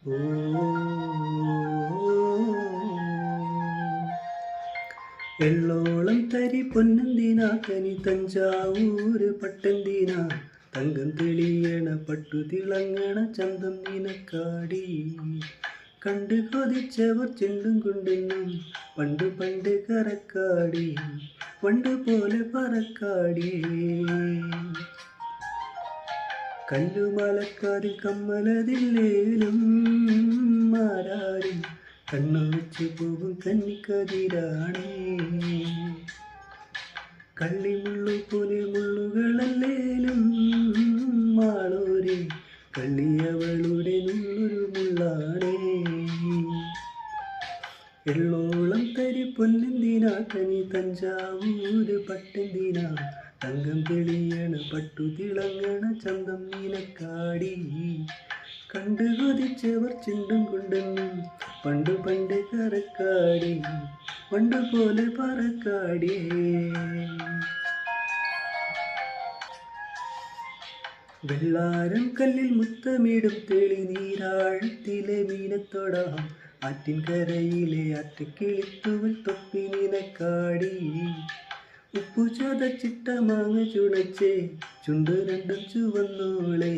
ഓ എള്ളോളം തരി പൊന്നെന്തിനാ കനി തഞ്ചാവൂര് പട്ടെന്തിനാ തങ്കം തെളിയണ പട്ടു തിളങ്ങണ ചന്തം നിനക്കാടി കണ്ടു കൊതിച്ചവർ ചെണ്ടും കൊണ്ടെന്നും പണ്ട് പണ്ട് കറക്കാടി പണ്ട് പോലെ പറക്കാടി കല്ലുമലക്കാതിൽ കമ്മലതില്ലേലും മാരാരും കണ്ണു വെച്ച് പോകും കന്നിക്കതിരാണേ കള്ളിമുള്ളു പോലെ മുള്ളുകളല്ലേലും മാളൂരെ കള്ളിയവളുടെ നുള്ളൊരു മുള്ളാണേ എള്ളോളം തരി പൊന്നെന്തിനാ കനി തഞ്ചാവൂര് പട്ടെന്തിനാ തങ്കം തെളിയണ പട്ടു തിളങ്ങണ ചന്തം നിനക്കാടി കണ്ടു കൊതിച്ചവർ ചെണ്ടും കൊണ്ടെന്നും പണ്ട് പണ്ട് കറക്കാടി പണ്ട് പോലെ പറക്കാടി വെള്ളാരം കല്ലിൽ മുത്തമിടും തെളി നീരാഴത്തിലെ മീനത്തോടാം ആറ്റിൻ കരയിലെ ആറ്റക്കിളിത്തുവൽ തൊപ്പി നിനക്കാടി ഉപ്പു ചതച്ചിട്ട മാങ്ങ ചുണച്ചേ ചുണ്ടു രണ്ടും ചുവന്നോളെ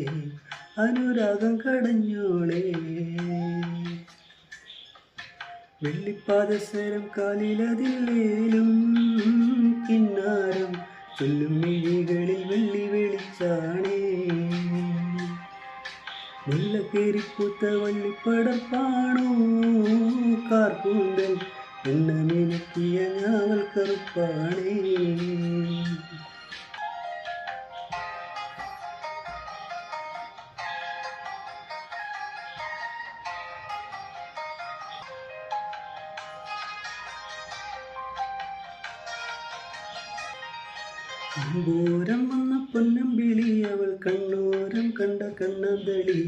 അനുരാഗം കടഞ്ഞോളെ വെള്ളിപ്പാദസരം കാലിലതില്ലേലും കിന്നാരം ചൊല്ലും മിഴികളിൽ വെള്ളി വെളിച്ചാണേ മുല്ലക്കേരിപ്പൂത്ത വള്ളിപ്പടർപ്പാണോ കാർപ്പൂണ്ടൽ എണ്ണമിനക്കിയ ഞാവൽ കറുപ്പാണേ കമ്പൂരം വന്ന പൊന്നമ്പിളി അവൾ കണ്ണോരം കണ്ട കണ്ണന്തളി